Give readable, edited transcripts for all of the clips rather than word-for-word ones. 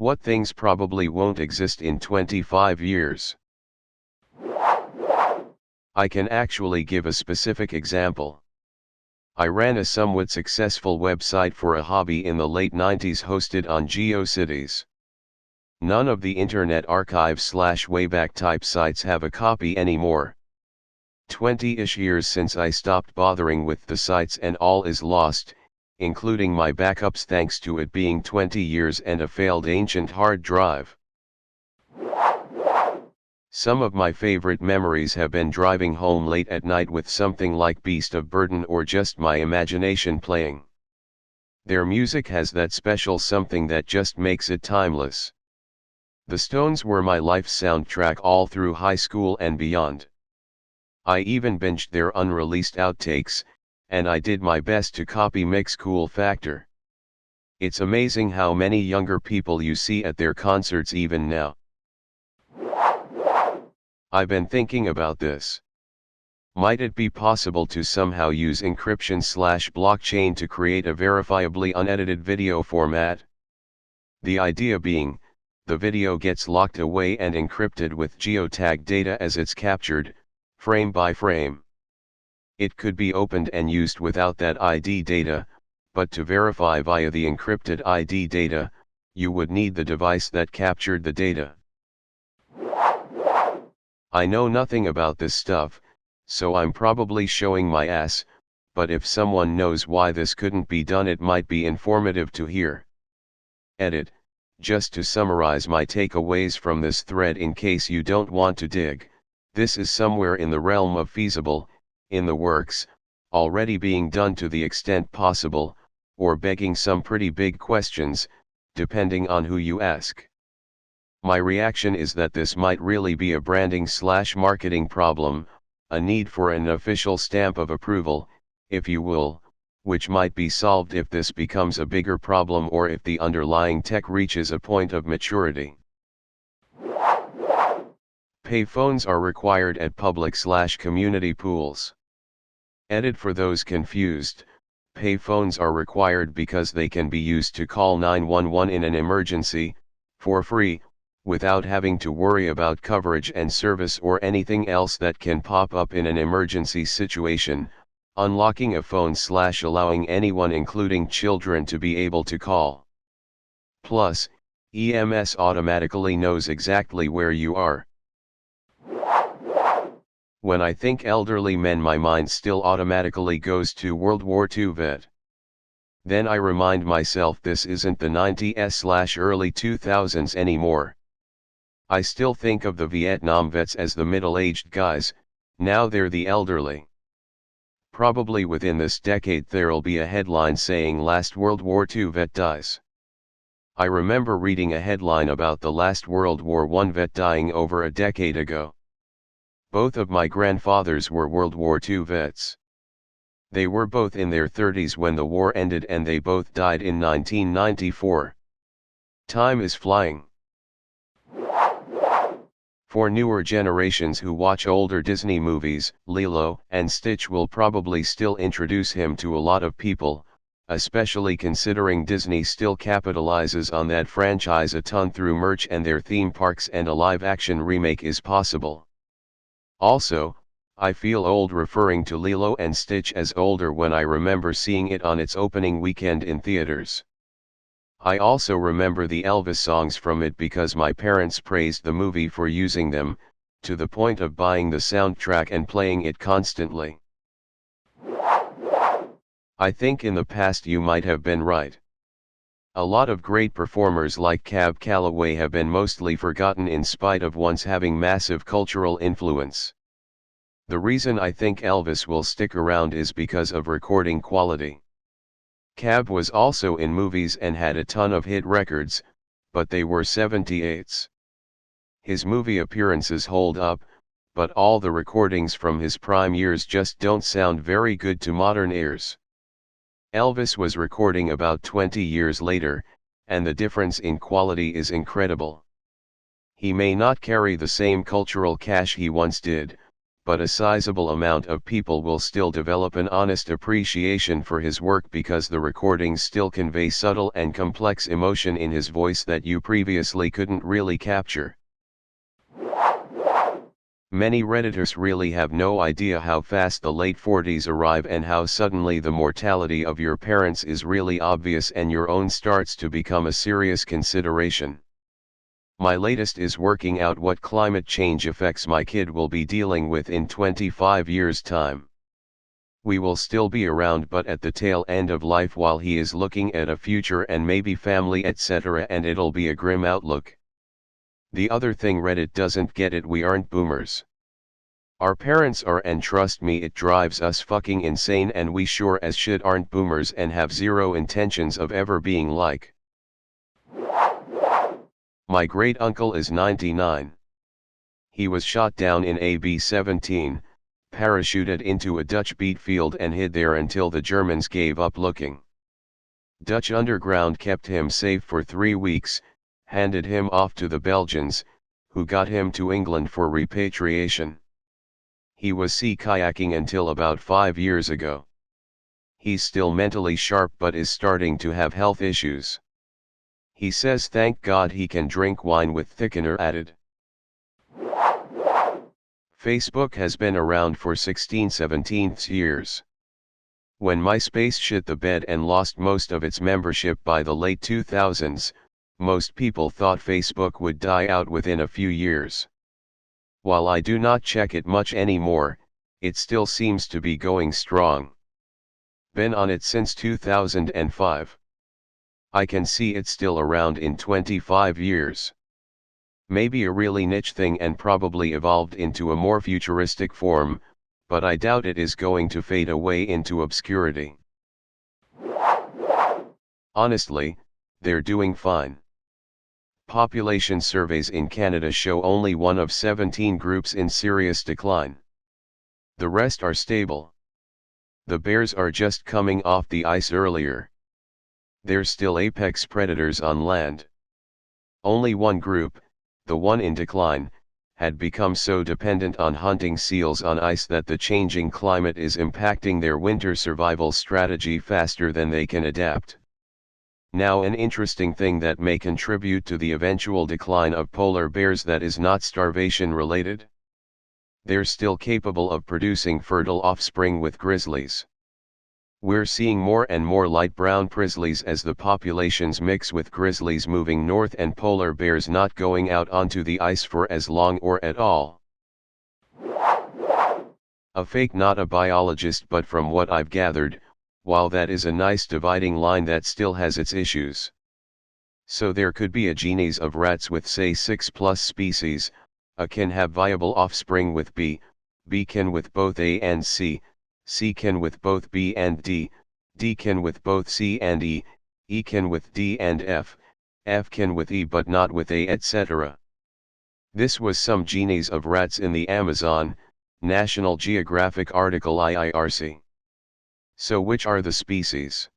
What things probably won't exist in 25 years? I can actually give a specific example. I ran a somewhat successful website for a hobby in the late 90s hosted on GeoCities. None of the Internet Archive/Wayback type sites have a copy anymore. 20-ish years since I stopped bothering with the sites and all is lost, including my backups thanks to it being 20 years and a failed ancient hard drive. Some of my favorite memories have been driving home late at night with something like Beast of Burden or just my imagination playing. Their music has that special something that just makes it timeless. The Stones were my life's soundtrack all through high school and beyond. I even binged their unreleased outtakes, and I did my best to copy Mick's cool factor. It's amazing how many younger people you see at their concerts even now. I've been thinking about this. Might it be possible to somehow use encryption/blockchain to create a verifiably unedited video format? The idea being, the video gets locked away and encrypted with geotag data as it's captured, frame by frame. It could be opened and used without that ID data, but to verify via the encrypted ID data, you would need the device that captured the data. I know nothing about this stuff, so I'm probably showing my ass, but if someone knows why this couldn't be done, it might be informative to hear. Edit. Just to summarize my takeaways from this thread in case you don't want to dig, this is somewhere in the realm of feasible, in the works, already being done to the extent possible, or begging some pretty big questions, depending on who you ask. My reaction is that this might really be a branding/marketing problem, a need for an official stamp of approval, if you will, which might be solved if this becomes a bigger problem or if the underlying tech reaches a point of maturity. Payphones are required at public/community pools. Edit for those confused, payphones are required because they can be used to call 911 in an emergency, for free, without having to worry about coverage and service or anything else that can pop up in an emergency situation, unlocking a phone/allowing anyone including children to be able to call. Plus, EMS automatically knows exactly where you are. When I think elderly men, my mind still automatically goes to World War II vet. Then I remind myself this isn't the 90s/early 2000s anymore. I still think of the Vietnam vets as the middle-aged guys, now they're the elderly. Probably within this decade there'll be a headline saying last World War II vet dies. I remember reading a headline about the last World War I vet dying over a decade ago. Both of my grandfathers were World War II vets. They were both in their 30s when the war ended and they both died in 1994. Time is flying. For newer generations who watch older Disney movies, Lilo and Stitch will probably still introduce him to a lot of people, especially considering Disney still capitalizes on that franchise a ton through merch and their theme parks, and a live-action remake is possible. Also, I feel old referring to Lilo and Stitch as older when I remember seeing it on its opening weekend in theaters. I also remember the Elvis songs from it because my parents praised the movie for using them, to the point of buying the soundtrack and playing it constantly. I think in the past you might have been right. A lot of great performers like Cab Calloway have been mostly forgotten in spite of once having massive cultural influence. The reason I think Elvis will stick around is because of recording quality. Cab was also in movies and had a ton of hit records, but they were 78s. His movie appearances hold up, but all the recordings from his prime years just don't sound very good to modern ears. Elvis was recording about 20 years later, and the difference in quality is incredible. He may not carry the same cultural cash he once did, but a sizable amount of people will still develop an honest appreciation for his work because the recordings still convey subtle and complex emotion in his voice that you previously couldn't really capture. Many Redditors really have no idea how fast the late 40s arrive and how suddenly the mortality of your parents is really obvious and your own starts to become a serious consideration. My latest is working out what climate change effects my kid will be dealing with in 25 years' time. We will still be around but at the tail end of life while he is looking at a future and maybe family etc. and it'll be a grim outlook. The other thing Reddit doesn't get it, we aren't boomers. Our parents are, and trust me it drives us fucking insane, and we sure as shit aren't boomers and have zero intentions of ever being like. My great uncle is 99. He was shot down in AB-17, parachuted into a Dutch beet field and hid there until the Germans gave up looking. Dutch underground kept him safe for 3 weeks, handed him off to the Belgians, who got him to England for repatriation. He was sea kayaking until about 5 years ago. He's still mentally sharp but is starting to have health issues. He says thank God he can drink wine with thickener added. Facebook has been around for 16-17 years. When MySpace shit the bed and lost most of its membership by the late 2000s, most people thought Facebook would die out within a few years. While I do not check it much anymore, it still seems to be going strong. Been on it since 2005. I can see it still around in 25 years. Maybe a really niche thing and probably evolved into a more futuristic form, but I doubt it is going to fade away into obscurity. Honestly, they're doing fine. Population surveys in Canada show only one of 17 groups in serious decline. The rest are stable. The bears are just coming off the ice earlier. They're still apex predators on land. Only one group, the one in decline, had become so dependent on hunting seals on ice that the changing climate is impacting their winter survival strategy faster than they can adapt. Now, an interesting thing that may contribute to the eventual decline of polar bears that is not starvation related. They're still capable of producing fertile offspring with grizzlies. We're seeing more and more light brown grizzlies as the populations mix with grizzlies moving north and polar bears not going out onto the ice for as long or at all. A fake, not a biologist, but from what I've gathered, while that is a nice dividing line, that still has its issues. So there could be a genus of rats with say 6+ species, A can have viable offspring with B, B can with both A and C can with both B and D can with both C and E can with D and F can with E but not with A, etc. This was some genus of rats in the Amazon, National Geographic article IIRC. So which are the species?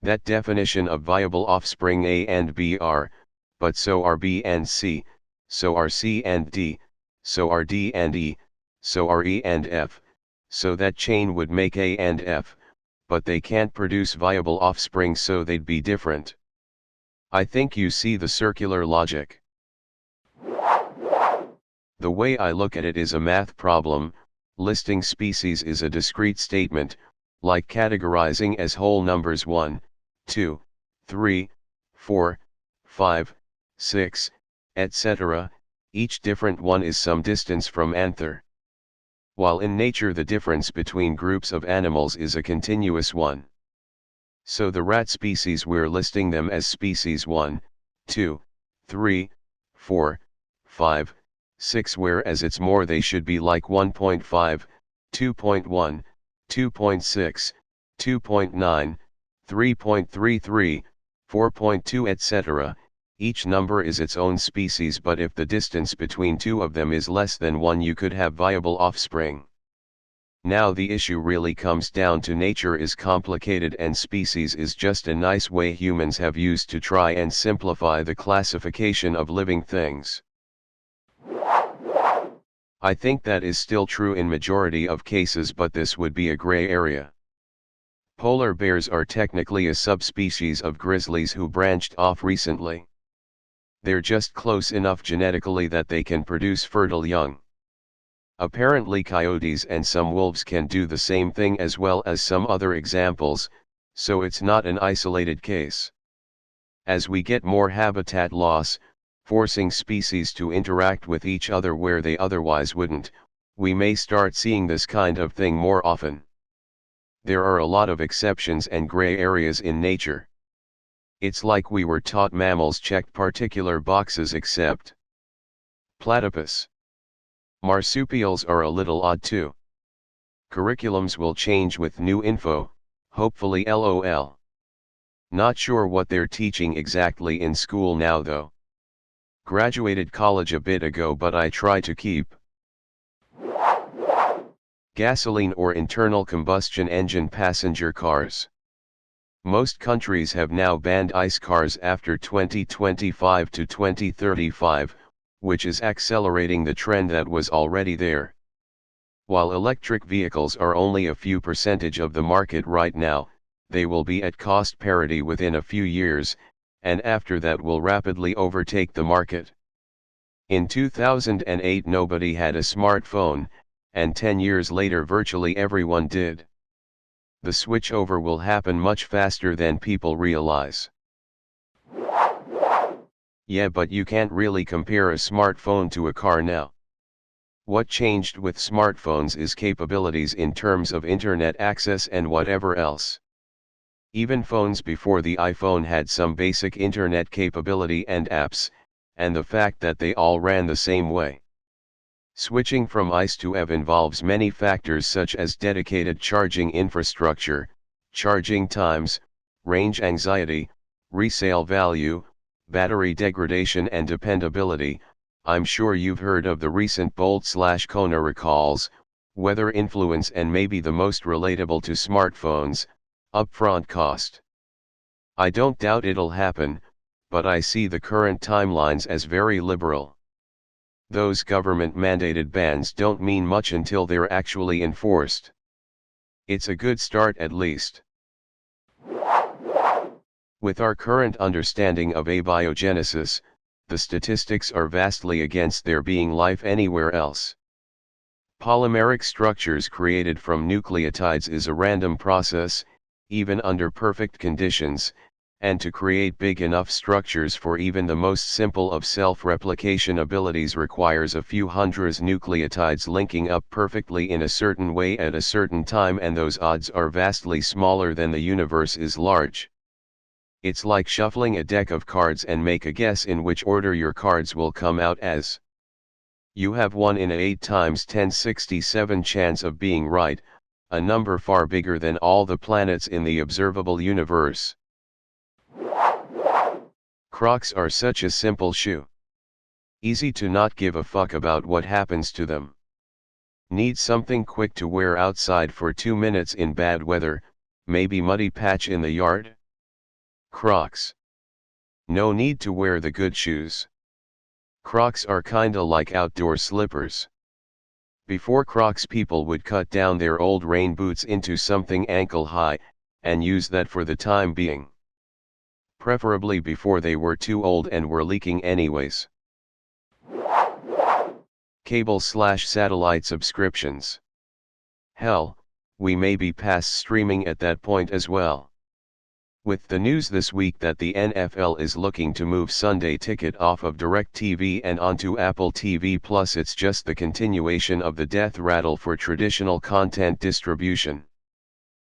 That definition of viable offspring A and B are, but so are B and C, so are C and D, so are D and E, so are E and F, so that chain would make A and F, but they can't produce viable offspring, so they'd be different. I think you see the circular logic. The way I look at it is a math problem. Listing species is a discrete statement, like categorizing as whole numbers 1, 2, 3, 4, 5, 6, etc. Each different one is some distance from anther. While in nature the difference between groups of animals is a continuous one. So the rat species, we're listing them as species 1, 2, 3, 4, 5, 6, whereas it's more they should be like 1.5, 2.1, 2.6, 2.9, 3.33, 4.2, etc. Each number is its own species, but if the distance between two of them is less than 1, you could have viable offspring. Now the issue really comes down to nature is complicated and species is just a nice way humans have used to try and simplify the classification of living things. I think that is still true in majority of cases, but this would be a gray area. Polar bears are technically a subspecies of grizzlies who branched off recently. They're just close enough genetically that they can produce fertile young. Apparently coyotes and some wolves can do the same thing, as well as some other examples, so it's not an isolated case. As we get more habitat loss, forcing species to interact with each other where they otherwise wouldn't, we may start seeing this kind of thing more often. There are a lot of exceptions and gray areas in nature. It's like we were taught mammals checked particular boxes except platypus. Marsupials are a little odd too. Curriculums will change with new info, hopefully LOL. Not sure what they're teaching exactly in school now though. Graduated college a bit ago, but I try to keep gasoline or internal combustion engine passenger cars. Most countries have now banned ICE cars after 2025 to 2035, which is accelerating the trend that was already there. While electric vehicles are only a few percentage of the market right now, they will be at cost parity within a few years, and after that will rapidly overtake the market. In 2008 nobody had a smartphone, and 10 years later virtually everyone did. The switchover will happen much faster than people realize. Yeah, but you can't really compare a smartphone to a car now. What changed with smartphones is capabilities in terms of internet access and whatever else. Even phones before the iPhone had some basic internet capability and apps, and the fact that they all ran the same way. Switching from ICE to EV involves many factors such as dedicated charging infrastructure, charging times, range anxiety, resale value, battery degradation and dependability. I'm sure you've heard of the recent Bolt/Kona recalls, weather influence, and maybe the most relatable to smartphones, upfront cost. I don't doubt it'll happen, but I see the current timelines as very liberal. Those government-mandated bans don't mean much until they're actually enforced. It's a good start at least. With our current understanding of abiogenesis, the statistics are vastly against there being life anywhere else. Polymeric structures created from nucleotides is a random process, even under perfect conditions, and to create big enough structures for even the most simple of self-replication abilities requires a few hundred nucleotides linking up perfectly in a certain way at a certain time, and those odds are vastly smaller than the universe is large. It's like shuffling a deck of cards and make a guess in which order your cards will come out as. You have 1 in a 8 times 1067 chance of being right, a number far bigger than all the planets in the observable universe. Crocs are such a simple shoe. Easy to not give a fuck about what happens to them. Need something quick to wear outside for 2 minutes in bad weather, maybe muddy patch in the yard? Crocs. No need to wear the good shoes. Crocs are kinda like outdoor slippers. Before Crocs, people would cut down their old rain boots into something ankle high, and use that for the time being. Preferably before they were too old and were leaking anyways. Cable/satellite subscriptions. Hell, we may be past streaming at that point as well. With the news this week that the NFL is looking to move Sunday Ticket off of DirecTV and onto Apple TV Plus, it's just the continuation of the death rattle for traditional content distribution.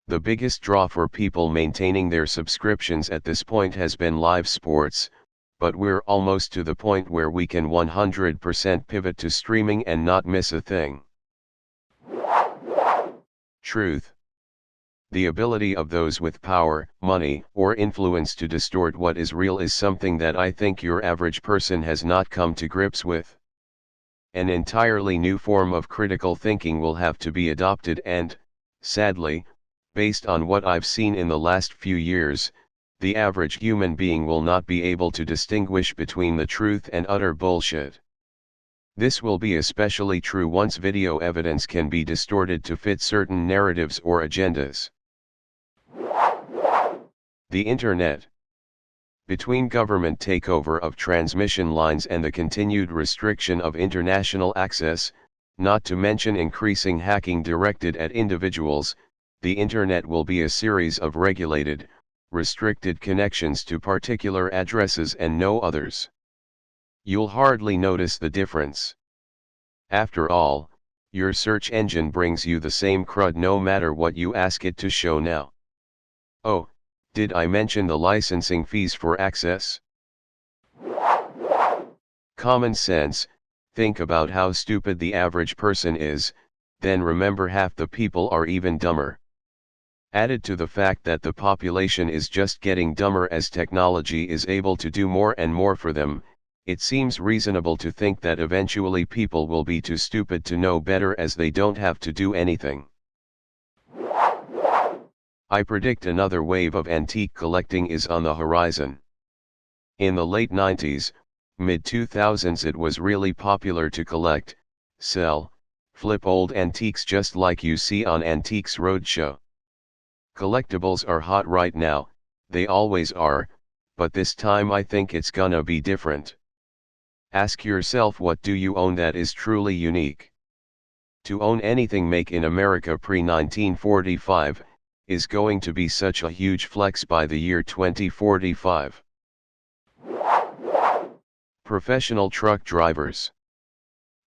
The biggest draw for people maintaining their subscriptions at this point has been live sports, but we're almost to the point where we can 100% pivot to streaming and not miss a thing. Truth. The ability of those with power, money, or influence to distort what is real is something that I think your average person has not come to grips with. An entirely new form of critical thinking will have to be adopted and, sadly, based on what I've seen in the last few years, the average human being will not be able to distinguish between the truth and utter bullshit. This will be especially true once video evidence can be distorted to fit certain narratives or agendas. The Internet. Between government takeover of transmission lines and the continued restriction of international access, not to mention increasing hacking directed at individuals, the Internet will be a series of regulated, restricted connections to particular addresses and no others. You'll hardly notice the difference. After all, your search engine brings you the same crud no matter what you ask it to show now. Oh, did I mention the licensing fees for access? Common sense, think about how stupid the average person is, then remember half the people are even dumber. Added to the fact that the population is just getting dumber as technology is able to do more and more for them, it seems reasonable to think that eventually people will be too stupid to know better as they don't have to do anything. I predict another wave of antique collecting is on the horizon. In the late 90s, mid-2000s it was really popular to collect, sell, flip old antiques just like you see on Antiques Roadshow. Collectibles are hot right now, they always are, but this time I think it's gonna be different. Ask yourself, what do you own that is truly unique? To own anything made in America pre-1945, is going to be such a huge flex by the year 2045. Professional truck drivers.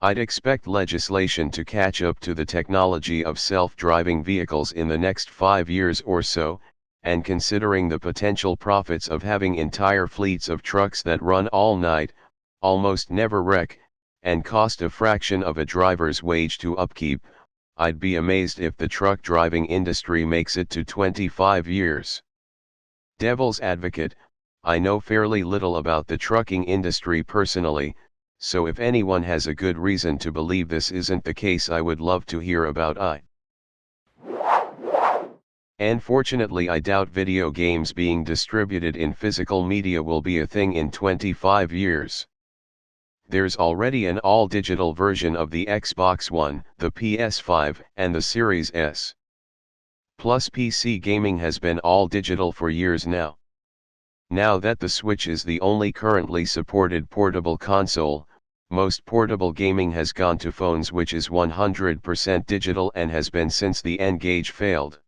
I'd expect legislation to catch up to the technology of self-driving vehicles in the next 5 years or so, and considering the potential profits of having entire fleets of trucks that run all night, almost never wreck, and cost a fraction of a driver's wage to upkeep, I'd be amazed if the truck driving industry makes it to 25 years. Devil's advocate, I know fairly little about the trucking industry personally, so if anyone has a good reason to believe this isn't the case, I would love to hear about it. Unfortunately, I doubt video games being distributed in physical media will be a thing in 25 years. There's already an all-digital version of the Xbox One, the PS5, and the Series S. Plus PC gaming has been all-digital for years now. Now that the Switch is the only currently supported portable console, most portable gaming has gone to phones, which is 100% digital and has been since the N-Gage failed.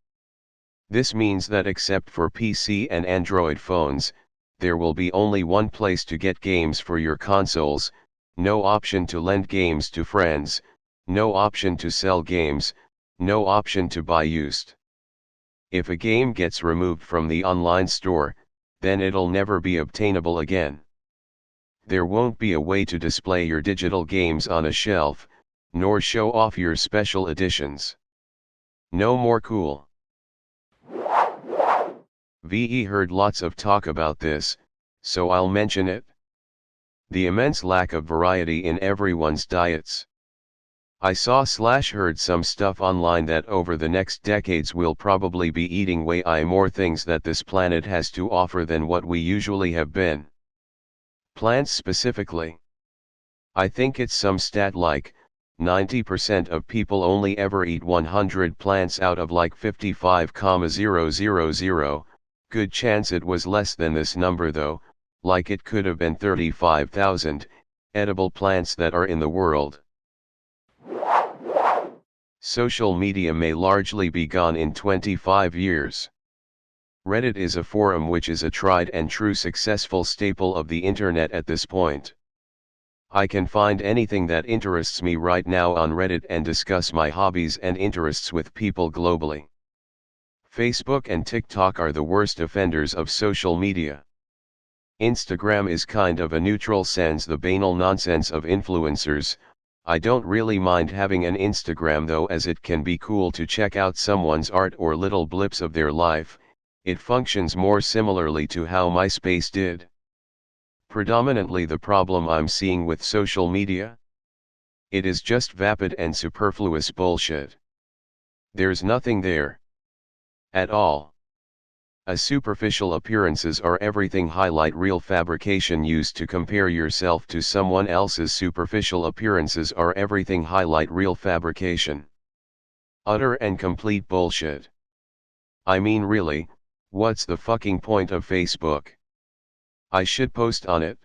This means that except for PC and Android phones, there will be only one place to get games for your consoles, no option to lend games to friends, no option to sell games, no option to buy used. If a game gets removed from the online store, then it'll never be obtainable again. There won't be a way to display your digital games on a shelf, nor show off your special editions. No more cool. VE heard lots of talk about this, so I'll mention it. The immense lack of variety in everyone's diets. I saw/heard some stuff online that over the next decades we'll probably be eating way more things that this planet has to offer than what we usually have been. Plants specifically. I think it's some stat like, 90% of people only ever eat 100 plants out of like 55,000, good chance it was less than this number though, like it could have been 35,000, edible plants that are in the world. Social media may largely be gone in 25 years. Reddit is a forum which is a tried and true successful staple of the internet at this point. I can find anything that interests me right now on Reddit and discuss my hobbies and interests with people globally. Facebook and TikTok are the worst offenders of social media. Instagram is kind of a neutral, sans the banal nonsense of influencers. I don't really mind having an Instagram though, as it can be cool to check out someone's art or little blips of their life. It functions more similarly to how MySpace did. Predominantly the problem I'm seeing with social media? It is just vapid and superfluous bullshit. There's nothing there. At all. A superficial appearances are everything highlight reel fabrication used to compare yourself to someone else's. Superficial appearances are everything highlight reel fabrication. Utter and complete bullshit. I mean really, what's the fucking point of Facebook? I should post on it.